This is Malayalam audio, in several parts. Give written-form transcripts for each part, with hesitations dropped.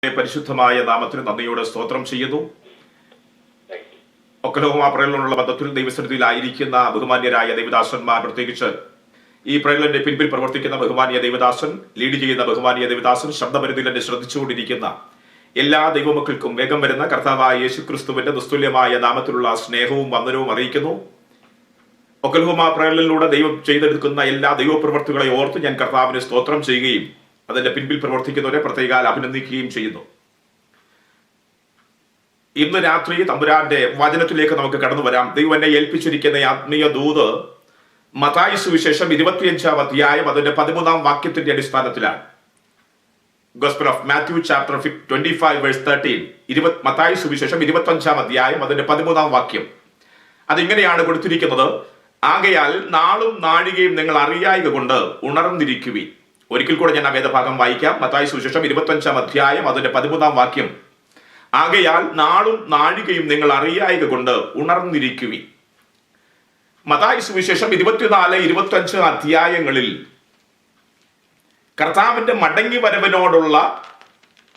പരിശുദ്ധമായ നാമത്തിന് നന്ദിയോടെ സ്തോത്രം ചെയ്യുന്നു. ഒക്കലോഹോമ പ്രേരണയുള്ള ബന്ധത്തിൽ ദൈവസന്നിധിയിലായിരിക്കുന്ന ബഹുമാന്യരായ ദൈവദാസന്മാർ, പ്രത്യേകിച്ച് ഈ പ്രേരണന്റെ പിൻപിൽ പ്രവർത്തിക്കുന്ന ബഹുമാന്യ ദൈവദാസൻ, ലീഡ് ചെയ്യുന്ന ബഹുമാന്യ ദൈവദാസൻ, ശബ്ദപരിധിയിൽ എന്നെ ശ്രദ്ധിച്ചുകൊണ്ടിരിക്കുന്ന എല്ലാ ദൈവമക്കൾക്കും വേഗം വരുന്ന കർത്താവായ യേശുക്രിസ്തുവിന്റെ നിസ്തുല്യമായ നാമത്തിലുള്ള സ്നേഹവും വന്ദനവും അറിയിക്കുന്നു. ഒക്കലോഹോമ പ്രേരണയിലൂടെ ദൈവം ചെയ്തെടുക്കുന്ന എല്ലാ ദൈവപ്രവർത്തികളെ ഓർത്ത് ഞാൻ കർത്താവിന് സ്തോത്രം ചെയ്യുകയും അതിന്റെ പിൻപിൽ പ്രവർത്തിക്കുന്നവരെ പ്രത്യേകം അഭിനന്ദിക്കുകയും ചെയ്യുന്നു. ഇന്ന് രാത്രി തമ്പുരാന്റെ വചനത്തിലേക്ക് നമുക്ക് കടന്നു വരാം. ദൈവം എന്നെ ഏൽപ്പിച്ചിരിക്കുന്ന ആത്മീയ ദൂത് മത്തായി സുവിശേഷം 25-ാം അധ്യായം അതിന്റെ 13-ാം വാക്യത്തിന്റെ അടിസ്ഥാനത്തിലാണ്. Gospel of Matthew chapter 25 verse 13. മത്തായി സുവിശേഷം 25-ാം അധ്യായം അതിന്റെ 13-ാം വാക്യം. അതിങ്ങനെയാണ് കൊടുത്തിരിക്കുന്നത്: ആകയാൽ നാളും നാഴികയും നിങ്ങൾ അറിയായിക കൊണ്ട് ഉണർന്നിരിക്കുവിൻ. ഒരിക്കൽ കൂടെ ഞാൻ ആ വേദഭാഗം വായിക്കാം. മത്തായി സുവിശേഷം 25-ാം അധ്യായം അതിന്റെ 13-ാം വാക്യം. ആകയാൽ നാളും നാഴികയും നിങ്ങൾ അറിയായിക കൊണ്ട് ഉണർന്നിരിക്കുവിൻ. മത്തായി സുവിശേഷം 24-25 അധ്യായങ്ങളിൽ കർത്താവിന്റെ മടങ്ങി വരവിനോടുള്ള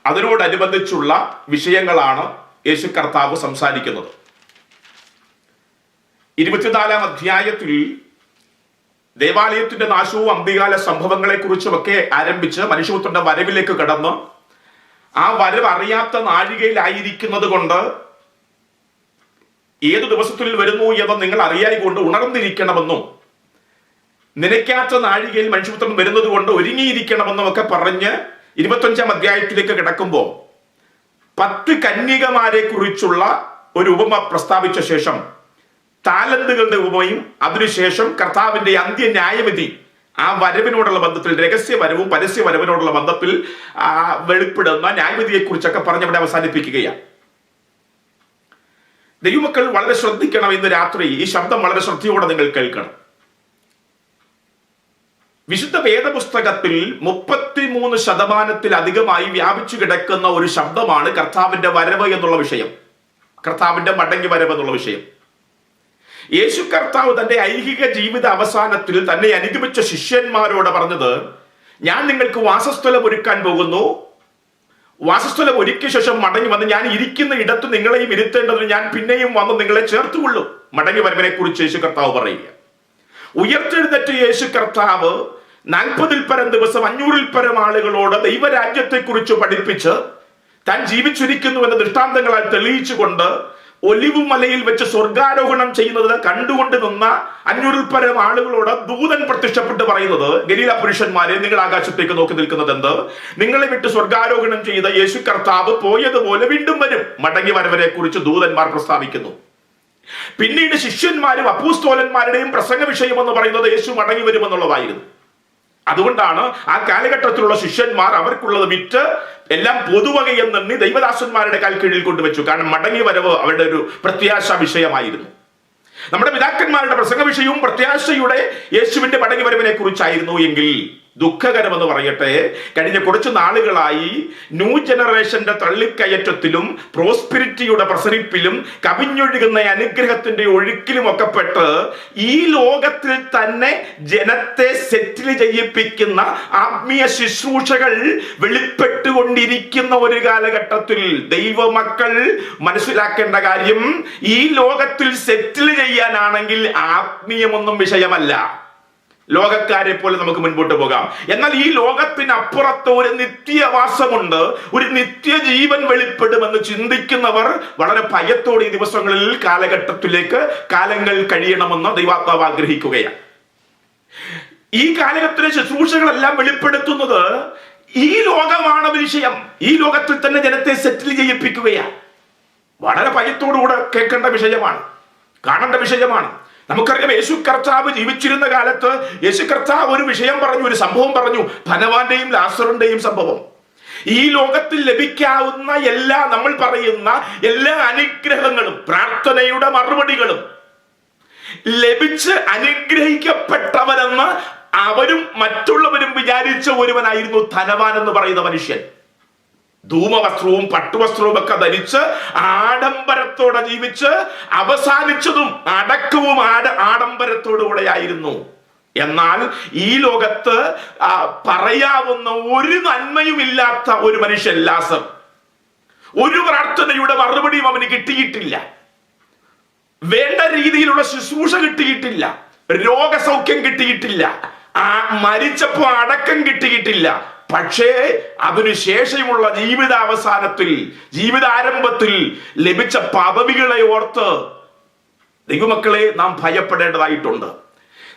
അതിനോടനുബന്ധിച്ചുള്ള വിഷയങ്ങളാണ് യേശു കർത്താവ് സംസാരിക്കുന്നത്. 24-ാം അധ്യായത്തിൽ ദേവാലയത്തിന്റെ നാശവും അന്ത്യകാല സംഭവങ്ങളെ കുറിച്ചുമൊക്കെ ആരംഭിച്ച് മനുഷ്യപുത്രന്റെ വരവിലേക്ക് കടന്ന് ആ വരവ് അറിയാത്ത നാഴികയിലായിരിക്കുന്നത് കൊണ്ട് ഏതു ദിവസത്തിൽ വരുന്നു എന്ന് നിങ്ങൾ അറിയായിക്കൊണ്ട് ഉണർന്നിരിക്കണമെന്നും, നനയ്ക്കാത്ത നാഴികയിൽ മനുഷ്യപുത്രൻ വരുന്നത് കൊണ്ട് ഒരുങ്ങിയിരിക്കണമെന്നും ഒക്കെ പറഞ്ഞ് 25-ാം അധ്യായത്തിലേക്ക് കിടക്കുമ്പോൾ 10 കന്യകമാരെ കുറിച്ചുള്ള ഒരു ഉപമ പ്രസ്താവിച്ച ശേഷം താലന്തുകളുടെ ഉപമയും അതിനുശേഷം കർത്താവിന്റെ അന്ത്യ ന്യായവിധി ആ വരവിനോടുള്ള ബന്ധത്തിൽ, രഹസ്യവരവും പരസ്യവരവിനോടുള്ള ബന്ധത്തിൽ വെളിപ്പെടുന്ന ന്യായവിധിയെ കുറിച്ചൊക്കെ പറഞ്ഞവിടെ അവസാനിപ്പിക്കുകയാണ്. ദൈവമക്കൾ വളരെ ശ്രദ്ധിക്കണം. ഇന്ന് രാത്രി ഈ ശബ്ദം വളരെ ശ്രദ്ധയോടെ നിങ്ങൾ കേൾക്കണം. വിശുദ്ധ വേദപുസ്തകത്തിൽ 33% വ്യാപിച്ചു കിടക്കുന്ന ഒരു ശബ്ദമാണ് കർത്താവിന്റെ വരവ് എന്നുള്ള വിഷയം, കർത്താവിന്റെ മടങ്ങി വരവ് എന്നുള്ള വിഷയം. യേശു കർത്താവ് തന്റെ ഐഹിക ജീവിത അവസാനത്തിൽ തന്നെ അനുഗമിച്ച ശിഷ്യന്മാരോട് പറഞ്ഞത്: ഞാൻ നിങ്ങൾക്ക് വാസസ്ഥലം ഒരുക്കാൻ പോകുന്നു. വാസസ്ഥലം ഒരുക്കിയ ശേഷം മടങ്ങി വന്ന് ഞാൻ ഇരിക്കുന്ന ഇടത്ത് നിങ്ങളെയും ഇരുത്തേണ്ടതിന് ഞാൻ പിന്നെയും വന്ന് നിങ്ങളെ ചേർത്തുകൊള്ളും. മടങ്ങി വരവിനെ കുറിച്ച് യേശു കർത്താവ് പറയുക. ഉയർത്തെഴുന്നേറ്റ യേശു കർത്താവ് 40-ൽ പരം ദിവസം 500-ൽ പരം ആളുകളോട് ദൈവരാജ്യത്തെ കുറിച്ച് പഠിപ്പിച്ച് താൻ ജീവിച്ചിരിക്കുന്നു എന്ന ദൃഷ്ടാന്തങ്ങളാൽ തെളിയിച്ചുകൊണ്ട് ഒലിവ് മലയിൽ വെച്ച് സ്വർഗാരോഹണം ചെയ്യുന്നത് കണ്ടുകൊണ്ട് നിന്ന 500-ൽ പരം ആളുകളോട് ദൂതൻ പ്രത്യക്ഷപ്പെട്ട് പറയുന്നത്: ഗലീല പുരുഷന്മാരെ, നിങ്ങൾ ആകാശത്തേക്ക് നോക്കി നിൽക്കുന്നത് എന്ത്? നിങ്ങളെ വിട്ട് സ്വർഗാരോഹണം ചെയ്ത യേശു കർത്താവ് പോയതുപോലെ വീണ്ടും വരും. മടങ്ങി വരവരെ കുറിച്ച് ദൂതന്മാർ പ്രസ്താവിക്കുന്നു. പിന്നീട് ശിഷ്യന്മാരും അപ്പോസ്തലന്മാരുടെയും പ്രസംഗ വിഷയം എന്ന് പറയുന്നത് യേശു മടങ്ങി വരുമെന്നുള്ളതായിരുന്നു. അതുകൊണ്ടാണ് ആ കാലഘട്ടത്തിലുള്ള ശിഷ്യന്മാർ അവർക്കുള്ളത് വിറ്റ് എല്ലാം പൊതുവകയെന്നെണ്ണി ദൈവദാസന്മാരുടെ കാൽ കീഴിൽ കൊണ്ടുവച്ചു. കാരണം മടങ്ങി വരവ് അവരുടെ ഒരു പ്രത്യാശ വിഷയമായിരുന്നു. നമ്മുടെ പിതാക്കന്മാരുടെ പ്രസംഗ വിഷയവും പ്രത്യാശയുടെ യേശുവിന്റെ മടങ്ങി വരവിനെ കുറിച്ചായിരുന്നു. എങ്കിൽ ദുഃഖകരമെന്ന് പറയട്ടെ, കഴിഞ്ഞ കുറച്ച് നാളുകളായി ന്യൂ ജനറേഷന്റെ തള്ളിക്കയറ്റത്തിലും പ്രോസ്പിരിറ്റിയുടെ പ്രസരിപ്പിലും കവിഞ്ഞൊഴുകുന്ന അനുഗ്രഹത്തിന്റെ ഒഴുക്കിലും ഒക്കെ പെട്ട് ഈ ലോകത്തിൽ തന്നെ ജനത്തെ സെറ്റിൽ ചെയ്യിപ്പിക്കുന്ന ആത്മീയ ശുശ്രൂഷകൾ വെളിപ്പെട്ടുകൊണ്ടിരിക്കുന്ന ഒരു കാലഘട്ടത്തിൽ ദൈവമക്കൾ മനസ്സിലാക്കേണ്ട കാര്യം, ഈ ലോകത്തിൽ സെറ്റിൽ ചെയ്യാനാണെങ്കിൽ ആത്മീയമൊന്നും വിഷയമല്ല. ലോകക്കാരെ പോലെ നമുക്ക് മുൻപോട്ട് പോകാം. എന്നാൽ ഈ ലോകത്തിനപ്പുറത്ത് ഒരു നിത്യവാസമുണ്ട്, ഒരു നിത്യജീവൻ വെളിപ്പെടുമെന്ന് ചിന്തിക്കുന്നവർ വളരെ ഭയത്തോടെ ഈ ദിവസങ്ങളിൽ കാലഘട്ടത്തിലേക്ക് കാലങ്ങൾ കഴിയണമെന്ന് ദൈവാത്മാവ് ആഗ്രഹിക്കുകയാണ്. ഈ കാലഘട്ടത്തിലെ ശുശ്രൂഷകളെല്ലാം വെളിപ്പെടുത്തുന്നത് ഈ ലോകമാണ് വിഷയം. ഈ ലോകത്തിൽ തന്നെ ജനത്തെ സെറ്റിൽ ചെയ്യിപ്പിക്കുകയാണ്. വളരെ ഭയത്തോടുകൂടെ കേൾക്കേണ്ട വിഷയമാണ്, കാണേണ്ട വിഷയമാണ്. നമുക്കറിയാം, യേശു കർത്താവ് ജീവിച്ചിരുന്ന കാലത്ത് യേശു കർത്താവ് ഒരു വിഷയം പറഞ്ഞു, ഒരു സംഭവം പറഞ്ഞു, ധനവാന്റെയും ലാസറിന്റെയും സംഭവം. ഈ ലോകത്തിൽ ലഭിക്കാവുന്ന എല്ലാ, നമ്മൾ പറയുന്ന എല്ലാ അനുഗ്രഹങ്ങളും പ്രാർത്ഥനയുടെ മറുപടികളും ലഭിച്ച് അനുഗ്രഹിക്കപ്പെട്ടവരെന്ന് അവരും മറ്റുള്ളവരും വിചാരിച്ച ഒരുവനായിരുന്നു ധനവാൻ എന്ന് പറയുന്ന മനുഷ്യൻ. ധൂമവസ്ത്രവും പട്ടുവസ്ത്രവും ഒക്കെ ധരിച്ച് ആഡംബരത്തോടെ ജീവിച്ച് അവസാനിച്ചതും അടക്കവും ആഡംബരത്തോടുകൂടെയായിരുന്നു. എന്നാൽ ഈ ലോകത്ത് പറയാവുന്ന ഒരു നന്മയും ഇല്ലാത്ത ഒരു മനുഷ്യൻ ലാസർ, ഒരു പ്രാർത്ഥനയുടെ മറുപടിയും അവന് കിട്ടിയിട്ടില്ല. വേണ്ട രീതിയിലുള്ള ശുശ്രൂഷ കിട്ടിയിട്ടില്ല. രോഗസൗഖ്യം കിട്ടിയിട്ടില്ല. മരിച്ചപ്പോ അടക്കം കിട്ടിയിട്ടില്ല. പക്ഷേ അതിനുശേഷമുള്ള ജീവിതാവസാനത്തിൽ, ജീവിതാരംഭത്തിൽ ലഭിച്ച പദവികളെ ഓർത്ത് ദൈവമക്കളെ നാം ഭയപ്പെടേണ്ടതായിട്ടുണ്ട്.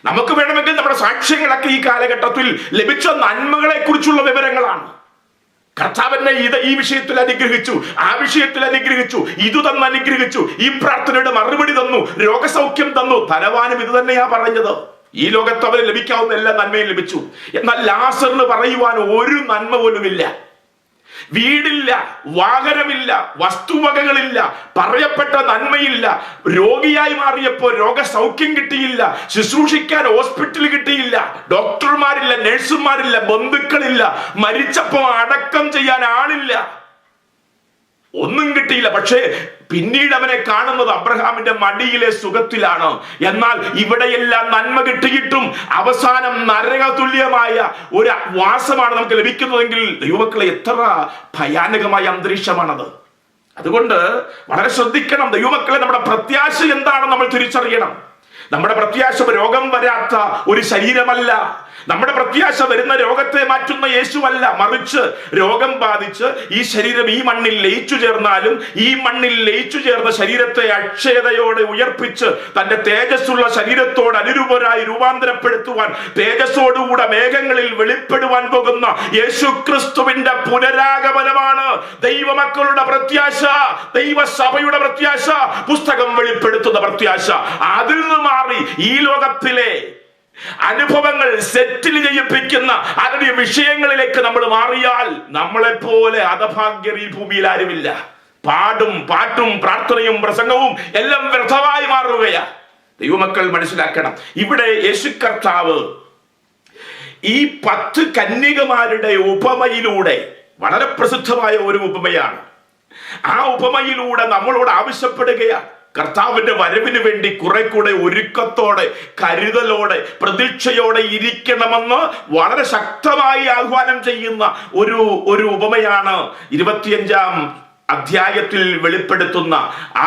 നമുക്ക് വേണമെങ്കിൽ നമ്മുടെ സാക്ഷ്യങ്ങളൊക്കെ ഈ കാലഘട്ടത്തിൽ ലഭിച്ച നന്മകളെ കുറിച്ചുള്ള വിവരങ്ങളാണ്. കർത്താവിനെ ഈ വിഷയത്തിൽ അനുഗ്രഹിച്ചു, ആ വിഷയത്തിൽ അനുഗ്രഹിച്ചു, ഇത് തന്ന് അനുഗ്രഹിച്ചു, ഈ പ്രാർത്ഥനയുടെ മറുപടി തന്നു, രോഗസൗഖ്യം തന്നു. ധനവാനും ഇത് തന്നെയാ പറഞ്ഞത്. ഈ ലോകത്ത് അവന് ലഭിക്കാവുന്ന എല്ലാ നന്മയും ലഭിച്ചു. എന്നാൽ ലാസറിന് പറയുവാൻ ഒരു നന്മ പോലുമില്ല. വീടില്ല, വാഹനമില്ല, വസ്തുവകകളില്ല, പറയപ്പെട്ട നന്മയില്ല. രോഗിയായി മാറിയപ്പോ രോഗസൗഖ്യം കിട്ടിയില്ല, ശുശ്രൂഷിക്കാൻ ഹോസ്പിറ്റൽ കിട്ടിയില്ല, ഡോക്ടർമാരില്ല, നഴ്സുമാരില്ല, ബന്ധുക്കളില്ല, മരിച്ചപ്പോ അടക്കം ചെയ്യാൻ ആളില്ല, ഒന്നും കിട്ടിയില്ല. പക്ഷേ പിന്നീട് അവനെ കാണുന്നത് അബ്രഹാമിന്റെ മടിയിലെ സുഖത്തിലാണ്. എന്നാൽ ഇവിടെയെല്ലാം നന്മ കിട്ടിയിട്ടും അവസാനം നരകതുല്യമായ ഒരു വാസമാണ് നമുക്ക് ലഭിക്കുന്നതെങ്കിൽ ദൈവമക്കളെ എത്ര ഭയാനകമായ അന്തരീക്ഷമാണത്. അതുകൊണ്ട് വളരെ ശ്രദ്ധിക്കണം ദൈവമക്കളെ. നമ്മുടെ പ്രത്യാശ എന്താണെന്ന് നമ്മൾ തിരിച്ചറിയണം. നമ്മുടെ പ്രത്യാശ രോഗം വരാത്ത ഒരു ശരീരമല്ല. നമ്മുടെ പ്രത്യാശ വരുന്ന രോഗത്തെ മാറ്റുന്ന യേശുവല്ല. മറിച്ച് രോഗം ബാധിച്ച് ഈ ശരീരം ഈ മണ്ണിൽ ലയിച്ചു ചേർന്നാലും ഈ മണ്ണിൽ ലയിച്ചു ചേർന്ന ശരീരത്തെ അക്ഷയതയോടെ ഉയർപ്പിച്ച് തന്റെ തേജസ്സുള്ള ശരീരത്തോട് അനുരൂപരായി രൂപാന്തരപ്പെടുത്തുവാൻ തേജസ്സോടുകൂടെ മേഘങ്ങളിൽ വെളിപ്പെടുവാൻ പോകുന്ന യേശുക്രിസ്തുവിന്റെ പുനരാഗമനമാണ് ദൈവമക്കളുടെ പ്രത്യാശ, ദൈവസഭയുടെ പ്രത്യാശ, പുസ്തകം വെളിപ്പെടുത്തുന്ന പ്രത്യാശ. അതിൽ നിന്ന് മാറി ഈ ലോകത്തിലെ അനുഭവങ്ങൾ സെറ്റിൽ ചെയ്യിപ്പിക്കുന്ന അതിന്റെ വിഷയങ്ങളിലേക്ക് നമ്മൾ മാറിയാൽ നമ്മളെപ്പോലെ ഹതഭാഗ്യർ ഈ ഭൂമിയിൽ ആരുമില്ല. പാട്ടും പ്രാർത്ഥനയും പ്രസംഗവും എല്ലാം വ്യർത്ഥമായി മാറുകയാ. ദൈവമക്കൾ മനസ്സിലാക്കണം. ഇവിടെ യേശു കർത്താവ് ഈ 10 കന്യകമാരുടെ ഉപമയിലൂടെ, വളരെ പ്രസിദ്ധമായ ഒരു ഉപമയാണ്, ആ ഉപമയിലൂടെ നമ്മളോട് ആവശ്യപ്പെടുകയാണ് കർത്താവിന്റെ വരവിന് വേണ്ടി കുറെ കൂടെ ഒരുക്കത്തോടെ, കരുതലോടെ, പ്രതീക്ഷയോടെ ഇരിക്കണമെന്ന് വളരെ ശക്തമായി ആഹ്വാനം ചെയ്യുന്ന ഒരു ഉപമയാണ് 25-ാം അധ്യായത്തിൽ വെളിപ്പെടുത്തുന്ന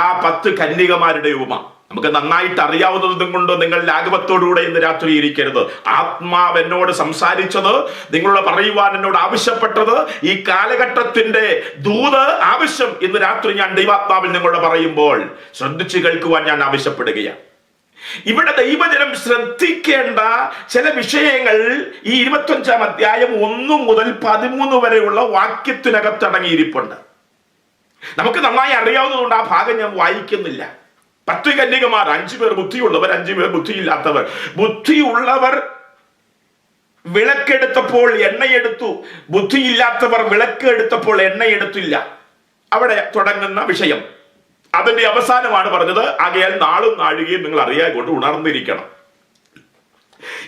ആ 10 കന്യകമാരുടെ ഉപമ. നമുക്ക് നന്നായിട്ട് അറിയാവുന്നതും കൊണ്ട് നിങ്ങൾ ലാഘവത്തോടുകൂടെ ഇന്ന് രാത്രി ഇരിക്കരുത്. ആത്മാവ് എന്നോട് സംസാരിച്ചത്, നിങ്ങളോട് പറയുവാൻ എന്നോട് ആവശ്യപ്പെട്ടത്, ഈ കാലഘട്ടത്തിന്റെ ദൂത് ആവശ്യം ഇന്ന് രാത്രി ഞാൻ ദൈവാത്മാവിൽ നിങ്ങളോട് പറയുമ്പോൾ ശ്രദ്ധിച്ചു കേൾക്കുവാൻ ഞാൻ ആവശ്യപ്പെടുകയാണ്. ഇവിടെ ദൈവജനം ശ്രദ്ധിക്കേണ്ട ചില വിഷയങ്ങൾ ഈ 25-ാം അധ്യായം 1 മുതൽ 13 വരെയുള്ള വാക്യത്തിനകത്തടങ്ങിയിരിപ്പുണ്ട്. നമുക്ക് നന്നായി അറിയാവുന്നതുകൊണ്ട് ആ ഭാഗം ഞാൻ വായിക്കുന്നില്ല. 10 കന്യകമാർ, 5 പേർ ബുദ്ധിയുള്ളവർ, 5 പേർ ബുദ്ധിയില്ലാത്തവർ. ബുദ്ധിയുള്ളവർ വിളക്കെടുത്തപ്പോൾ എണ്ണയെടുത്തു, ബുദ്ധിയില്ലാത്തവർ വിളക്ക് എടുത്തപ്പോൾ എണ്ണയെടുത്തില്ല. അവിടെ തുടങ്ങുന്ന വിഷയം അതിന്റെ അവസാനമാണ് പറഞ്ഞത്. ആകയാൽ നാളും നാഴികയും നിങ്ങൾ അറിയാകൊണ്ട് ഉണർന്നിരിക്കണം.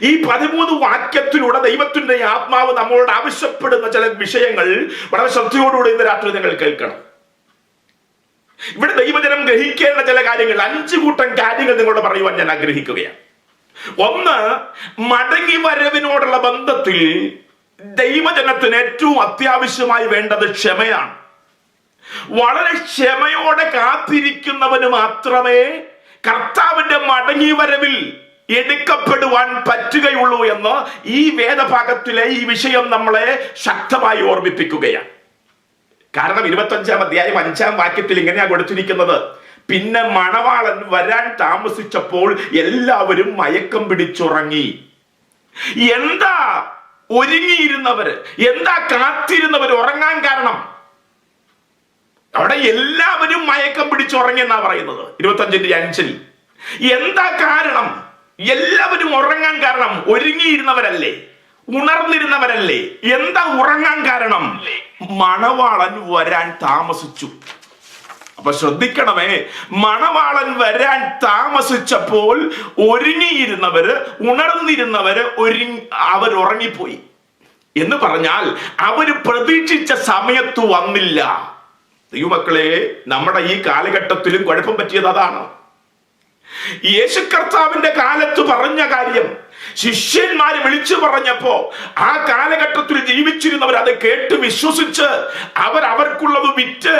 ഈ 13 വാക്യത്തിലൂടെ ദൈവത്തിന്റെ ആത്മാവ് നമ്മളോട് ആവശ്യപ്പെടുന്ന ചില വിഷയങ്ങൾ വളരെ ശ്രദ്ധയോടുകൂടി ഇന്ന് രാത്രി നിങ്ങൾ കേൾക്കണം. ഇവിടെ ദൈവജനം ഗ്രഹിക്കേണ്ട ചില കാര്യങ്ങൾ, 5 കൂട്ടം കാര്യങ്ങൾ നിങ്ങളോട് പറയുവാൻ ഞാൻ ആഗ്രഹിക്കുകയാണ്. ഒന്ന്, മടങ്ങി വരവിനോടുള്ള ബന്ധത്തിൽ ദൈവജനത്തിന് ഏറ്റവും അത്യാവശ്യമായി വേണ്ടത് ക്ഷമയാണ്. വളരെ ക്ഷമയോടെ കാത്തിരിക്കുന്നവന് മാത്രമേ കർത്താവിന്റെ മടങ്ങി വരവിൽ എടുക്കപ്പെടുവാൻ പറ്റുകയുള്ളൂ എന്ന് ഈ വേദഭാഗത്തിലെ ഈ വിഷയം നമ്മളെ ശക്തമായി ഓർമ്മിപ്പിക്കുകയാണ്. കാരണം 25-ാം അധ്യായം 5-ാം വാക്യത്തിൽ ഇങ്ങനെയാ കൊടുത്തിരിക്കുന്നത്: പിന്നെ മണവാളൻ വരാൻ താമസിച്ചപ്പോൾ എല്ലാവരും മയക്കം പിടിച്ചുറങ്ങി. എന്താ ഒരുങ്ങിയിരുന്നവര്, എന്താ കാത്തിരുന്നവര് ഉറങ്ങാൻ കാരണം? അവിടെ എല്ലാവരും മയക്കം പിടിച്ചുറങ്ങിയെന്നാ പറയുന്നത് 25-5. എന്താ കാരണം? എല്ലാവരും ഉറങ്ങാൻ കാരണം ഒരുങ്ങിയിരുന്നവരല്ലേ, ഉണർന്നിരുന്നവരല്ലേ? എന്താ ഉറങ്ങാൻ കാരണം? മണവാളൻ വരാൻ താമസിച്ചു. അപ്പൊ ശ്രദ്ധിക്കണമേ, മണവാളൻ വരാൻ താമസിച്ചപ്പോൾ ഒരുങ്ങിയിരുന്നവര്, ഉണർന്നിരുന്നവര് അവർ ഉറങ്ങിപ്പോയി എന്ന് പറഞ്ഞാൽ അവര് പ്രതീക്ഷിച്ച സമയത്ത് വന്നില്ല. ദൈവമക്കളെ, നമ്മുടെ ഈ കാലഘട്ടത്തിലും കുഴപ്പം പറ്റിയത് അതാണ്. യേശു കർത്താവിന്റെ കാലത്ത് പറഞ്ഞ കാര്യം ശിഷ്യന്മാര് വിളിച്ചു പറഞ്ഞപ്പോ ആ കാലഘട്ടത്തിൽ ജീവിച്ചിരുന്നവർ അത് കേട്ട് വിശ്വസിച്ച് അവർക്കുള്ളത് വിറ്റ്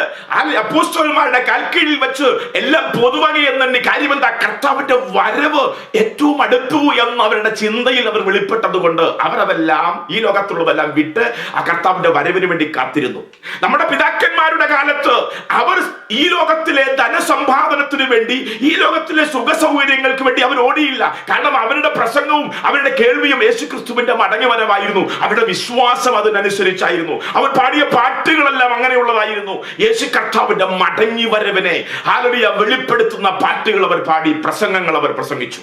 അപ്പോസ്തലന്മാരുടെ കാൽക്കീഴിൽ വെച്ച് എല്ലാം പൊതുവകെ എന്നെ കാര്യം എന്താ, കർത്താവിന്റെ വരവ് ഏറ്റവും അടുത്തു എന്ന് അവരുടെ ചിന്തയിൽ അവർ വെളിപ്പെട്ടത് കൊണ്ട് അവരതെല്ലാം ഈ ലോകത്തുള്ളതെല്ലാം വിട്ട് ആ കർത്താവിന്റെ വരവിന് വേണ്ടി കാത്തിരുന്നു. നമ്മുടെ പിതാക്കന്മാരുടെ കാലത്ത് അവർ ഈ ലോകത്തിലെ ധനസമ്പാദനത്തിന് വേണ്ടി, ഈ ലോകത്തിലെ സുഖ സൗകര്യങ്ങൾക്ക് വേണ്ടി അവർ ഓടിയില്ല. കാരണം അവരുടെ പ്രസംഗവും അവരുടെ കേൾവിയും യേശുക്രിസ്തുവിന്റെ മടങ്ങിവരവായിരുന്നു. അവരുടെ വിശ്വാസം അതിനനുസരിച്ചായിരുന്നു. അവർ പാടിയ പാട്ടുകളെല്ലാം അങ്ങനെയുള്ളതായിരുന്നു. യേശു കർത്താവിന്റെ മടങ്ങിവരവിനെ ഹല്ലേലൂയ വെളിപ്പെടുത്തുന്ന പാട്ടുകൾ അവർ പാടി, പ്രസംഗങ്ങൾ അവർ പ്രസംഗിച്ചു.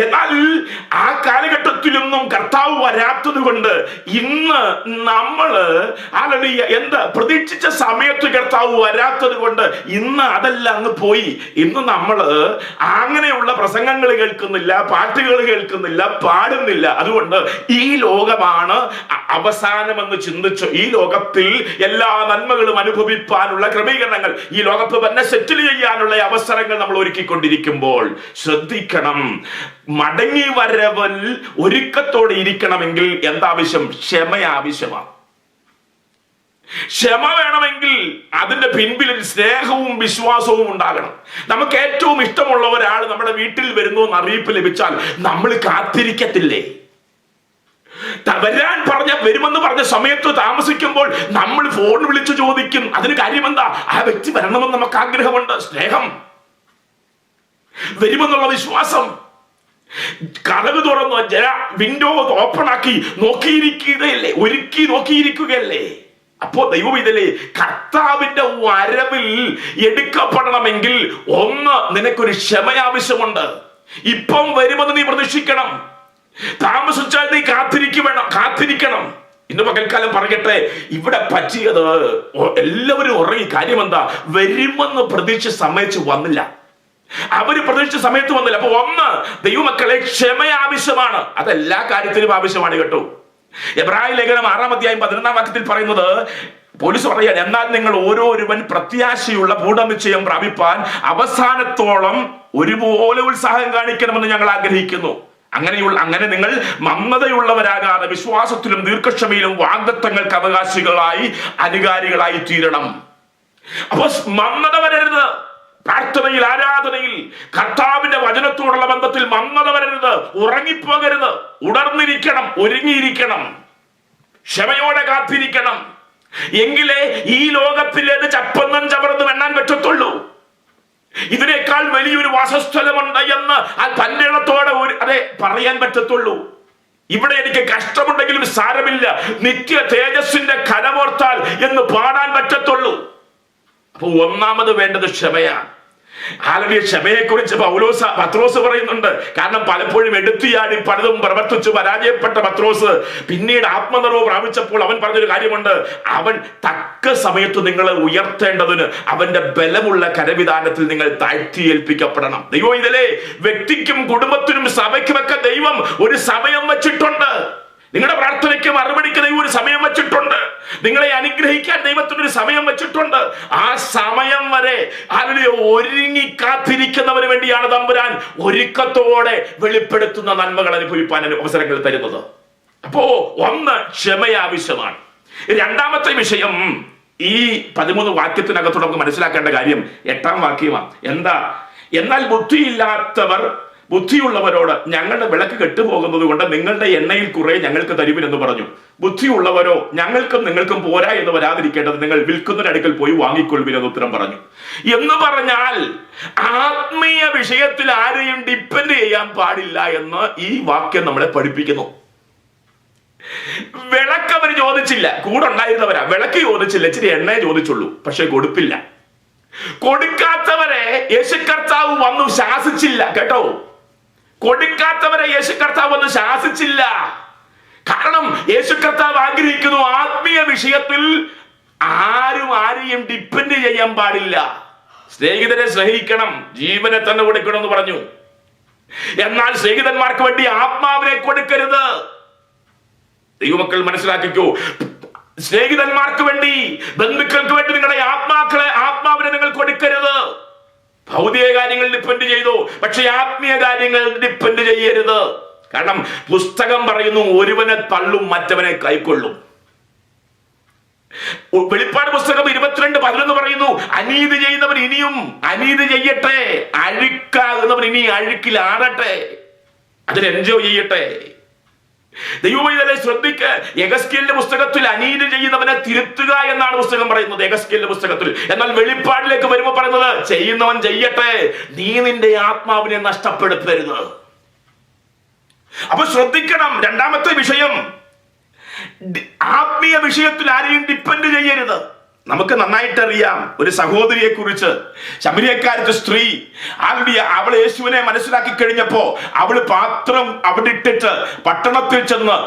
എന്നാൽ ആ കാലഘട്ടത്തിലൊന്നും കർത്താവ് വരാത്തത് കൊണ്ട് ഇന്ന് നമ്മള് എന്താ പ്രതീക്ഷിച്ച സമയത്ത് കർത്താവ് വരാത്തത് കൊണ്ട് ഇന്ന് അതെല്ലാം അങ്ങ് പോയി. ഇന്ന് നമ്മള് അങ്ങനെയുള്ള പ്രസംഗങ്ങൾ കേൾക്കുന്നില്ല, പാട്ടുകൾ കേൾക്കുന്നില്ല, പാടുന്നില്ല. അതുകൊണ്ട് ഈ ലോകമാണ് അവസാനമെന്ന് ചിന്തിച്ചു ഈ ലോകത്തിൽ എല്ലാ നന്മകളും അനുഭവിപ്പാനുള്ള ക്രമീകരണങ്ങൾ, ഈ ലോകത്ത് തന്നെ സെറ്റിൽ ചെയ്യാനുള്ള അവസരങ്ങൾ നമ്മൾ ഒരുക്കിക്കൊണ്ടിരിക്കുമ്പോൾ ശ്രദ്ധിക്കണം. മടങ്ങി വരവൽ ഒരുക്കത്തോടെ ഇരിക്കണമെങ്കിൽ എന്താവശ്യം? ക്ഷമ ആവശ്യമാണ്. ക്ഷമ വേണമെങ്കിൽ അതിന്റെ പിൻപിൽ സ്നേഹവും വിശ്വാസവും ഉണ്ടാകണം. നമുക്ക് ഏറ്റവും ഇഷ്ടമുള്ള ഒരാൾ നമ്മുടെ വീട്ടിൽ വരുന്നു എന്ന് അറിയിപ്പ് ലഭിച്ചാൽ നമ്മൾ കാത്തിരിക്കത്തില്ലേ? വരുമെന്ന് പറഞ്ഞ സമയത്ത് താമസിക്കുമ്പോൾ നമ്മൾ ഫോൺ വിളിച്ചു ചോദിക്കും. അതിന് കാര്യമെന്താ? ആ വ്യക്തി വരണമെന്ന് നമുക്ക് ആഗ്രഹമുണ്ട്. സ്നേഹം, വരുമെന്നുള്ള വിശ്വാസം. കതക് തുറന്നു വിൻഡോ ഓപ്പൺ ആക്കി നോക്കിയിരിക്കുകയല്ലേ, ഒരുക്കി നോക്കിയിരിക്കുകയല്ലേ. അപ്പോ ദൈവം ഇതിലെ കർത്താവിന്റെ വരവിൽ എടുക്കപ്പെടണമെങ്കിൽ ഒന്ന്, നിനക്കൊരു ക്ഷമ ആവശ്യമുണ്ട്. ഇപ്പം വരുമെന്ന് നീ പ്രതീക്ഷിക്കണം. താമസിച്ചാൽ നീ കാത്തിരിക്കണം. ഇന്ന് പകൽക്കാലം പറയട്ടെ, ഇവിടെ പറ്റിയത് എല്ലാവരും ഉറങ്ങി. കാര്യം എന്താ? വരുമെന്ന് പ്രതീക്ഷിച്ച സമയത്ത് വന്നില്ല. അവര് പ്രതീക്ഷിച്ച സമയത്ത് വന്നില്ല. അപ്പൊ ഒന്ന്, ദൈവമക്കളെ ക്ഷമ ആവശ്യമാണ്. അതെല്ലാ കാര്യത്തിലും ആവശ്യമാണ് കേട്ടോ. എബ്രായ ലേഖനം 6-ാം അധ്യായം 11-ാം വാക്യത്തിൽ പറയുന്നത്, പോലീസ് പറയാണ്, എന്നാൽ നിങ്ങൾ ഓരോരുവൻ പ്രത്യാശയുള്ള പൂർണ്ണനിശ്ചയം പ്രാപിപ്പാൻ അവസാനത്തോളം ഒരുപോലെ ഉത്സാഹം കാണിക്കണമെന്ന് ഞങ്ങൾ ആഗ്രഹിക്കുന്നു. അങ്ങനെ നിങ്ങൾ മന്ദതയുള്ളവരാകാതെ വിശ്വാസത്തിലും ദീർഘക്ഷമയിലും വാഗ്ദത്തങ്ങൾക്ക് അവകാശികളായി അനുകാരികളായി തീരണം. അപ്പൊ മന്ദത വരരുത്. പ്രാർത്ഥനയിൽ, ആരാധനയിൽ, കർത്താവിന്റെ വചനത്തോടുള്ള ബന്ധത്തിൽ മന്ദത വരരുത്. ഉറങ്ങിപ്പോകരുത്. ഉണർന്നിരിക്കണം, ഒരുങ്ങിയിരിക്കണം, ക്ഷമയോടെ കാത്തിരിക്കണം. എങ്കിലേ ഈ ലോകത്തിലേത് ചപ്പന്നും ചവർന്നും എണ്ണാൻ പറ്റത്തുള്ളൂ. ഇതിനേക്കാൾ വലിയൊരു വാസസ്ഥലമുണ്ട് എന്ന് ആ തന്റെത്തോടെ അതെ പറയാൻ പറ്റത്തുള്ളൂ. ഇവിടെ എനിക്ക് കഷ്ടമുണ്ടെങ്കിലും സാരമില്ല, നിത്യ തേജസ്സിന്റെ കരമോർത്താൽ എന്ന് പാടാൻ പറ്റത്തുള്ളൂ. അപ്പൊ ഒന്നാമത് വേണ്ടത് ക്ഷമയാണ്. ആലവിയ ക്ഷമയെ കുറിച്ച് പത്രോസ് പറയുന്നുണ്ട്. കാരണം പലപ്പോഴും എടുത്തിയാടി പലതും പ്രവർത്തിച്ചു പരാജയപ്പെട്ട പത്രോസ് പിന്നീട് ആത്മനിർവ്വ പ്രാപിച്ചപ്പോൾ അവൻ പറഞ്ഞൊരു കാര്യമുണ്ട്. അവൻ തക്ക സമയത്ത് നിങ്ങളെ ഉയർത്തേണ്ടതിന് അവന്റെ ബലമുള്ള കരവിധാനത്തിൽ നിങ്ങൾ താഴ്ത്തി ഏൽപ്പിക്കപ്പെടണം. ദൈവം ഇതിലെ വ്യക്തിക്കും കുടുംബത്തിനും സഭയ്ക്കുമൊക്കെ ദൈവം ഒരു സമയം വെച്ചിട്ടുണ്ട്. നിങ്ങളുടെ പ്രാർത്ഥനയ്ക്ക് മറുപടിക്ക് ദൈവം ഒരു സമയം വെച്ചിട്ടുണ്ട്. നിങ്ങളെ അനുഗ്രഹിക്കാൻ ദൈവത്തിന് ഒരു സമയം വെച്ചിട്ടുണ്ട്. ആ സമയം വരെ ഒരുങ്ങി കാത്തിരിക്കുന്നവന് വേണ്ടിയാണ് തമ്പുരാൻ ഒരുക്കത്തോടെ വെളിപ്പെടുത്തുന്ന നന്മകൾ അനുഭവിപ്പാൻ അവസരങ്ങൾ തരുന്നത്. അപ്പോ ഒന്ന്, ക്ഷമ ആവശ്യമാണ്. രണ്ടാമത്തെ വിഷയം, ഈ 13 വാക്യത്തിനകത്ത് നമുക്ക് മനസ്സിലാക്കേണ്ട കാര്യം 8-ാം വാക്യമാണ്. എന്താ? എന്നാൽ ബുദ്ധിയുള്ളവരോട് ഞങ്ങളുടെ വിളക്ക് കെട്ടുപോകുന്നത് കൊണ്ട് നിങ്ങളുടെ എണ്ണയിൽ കുറെ ഞങ്ങൾക്ക് തരുവിനെന്ന് പറഞ്ഞു. ബുദ്ധിയുള്ളവരോ ഞങ്ങൾക്കും നിങ്ങൾക്കും പോരാ എന്ന് വരാതിരിക്കേണ്ടത് നിങ്ങൾ വിൽക്കുന്നതിന്റെ അടുക്കൽ പോയി വാങ്ങിക്കൊള്ളുവിനെന്ന് ഉത്തരം പറഞ്ഞു. എന്ന് പറഞ്ഞാൽ ആത്മീയ വിഷയത്തിൽ ആരെയും ഡിപ്പെൻഡ് ചെയ്യാൻ പാടില്ല എന്ന് ഈ വാക്യം നമ്മളെ പഠിപ്പിക്കുന്നു. വിളക്ക് അവർ ചോദിച്ചില്ല, കൂടെ ഉണ്ടായിരുന്നവരാ. വിളക്ക് ചോദിച്ചില്ല, ഇച്ചിരി എണ്ണയെ ചോദിച്ചുള്ളൂ, പക്ഷെ കൊടുപ്പില്ല. കൊടുക്കാത്തവരെ യേശു കർത്താവ് വന്നു ശാസിച്ചില്ല കേട്ടോ. കൊടുക്കാത്തവരെ യേശു കർത്താവ് വന്ന് ശാസിച്ചില്ല. കാരണം യേശു കർത്താവ് ആഗ്രഹിക്കുന്നു, ആത്മീയ വിഷയത്തിൽ ആരെയും ഡിപ്പെൻഡ് ചെയ്യാൻ പാടില്ല. സ്നേഹിതരെ സ്നേഹിക്കണം, ജീവനെ തന്നെ കൊടുക്കണം എന്ന് പറഞ്ഞു. എന്നാൽ സ്നേഹിതന്മാർക്ക് വേണ്ടി ആത്മാവിനെ കൊടുക്കരുത്. ദൈവമക്കൾ മനസ്സിലാക്കിക്കോ. സ്നേഹിതന്മാർക്ക് വേണ്ടി, ബന്ധുക്കൾക്ക് വേണ്ടി നിങ്ങളുടെ ആത്മാവിനെ നിങ്ങൾ കൊടുക്കരുത്. ഭൗതിക കാര്യങ്ങൾ ഡിപ്പെൻഡ് ചെയ്തു, പക്ഷെ ആത്മീയ കാര്യങ്ങൾ ഡിപ്പെൻഡ് ചെയ്യരുത്. കാരണം പുസ്തകം പറയുന്നു, ഒരുവനെ തള്ളും മറ്റവനെ കൈക്കൊള്ളും. വെളിപ്പാട് പുസ്തകം 22:11 പറയുന്നു, അനീതി ചെയ്യുന്നവൻ ഇനിയും അനീതി ചെയ്യട്ടെ, അഴുക്കാകുന്നവൻ ഇനി അഴുക്കിലാടട്ടെ, അതിൽ എൻജോയ് ചെയ്യട്ടെ. ദൈവമേ ശ്രദ്ധിക്ക്, യെഹെസ്കേലിന്റെ പുസ്തകത്തിൽ അനീതി ചെയ്യുന്നവനെ തിരുത്തുക എന്നാണ് പുസ്തകം പറയുന്നത്, യെഹെസ്കേലിന്റെ പുസ്തകത്തിൽ. എന്നാൽ വെളിപ്പാടിലേക്ക് വരുമ്പോൾ പറയുന്നത്, ചെയ്യുന്നവൻ ചെയ്യട്ടെ, നീ നിന്റെ ആത്മാവിനെ നഷ്ടപ്പെടുത്തരുത്. അപ്പൊ ശ്രദ്ധിക്കണം. രണ്ടാമത്തെ വിഷയം, ആത്മീയ വിഷയത്തിൽ ആരെയും ഡിപ്പെൻഡ് ചെയ്യരുത്. നമുക്ക് നന്നായിട്ടറിയാം ഒരു സഹോദരിയെ കുറിച്ച്, ശമരിയക്കാരത്തെ സ്ത്രീ. അവൾ യേശുവിനെ മനസ്സിലാക്കി കഴിഞ്ഞപ്പോ അവള് പാത്രം അവിടെ ഇട്ടിട്ട് പട്ടണത്തിൽ ചെന്ന്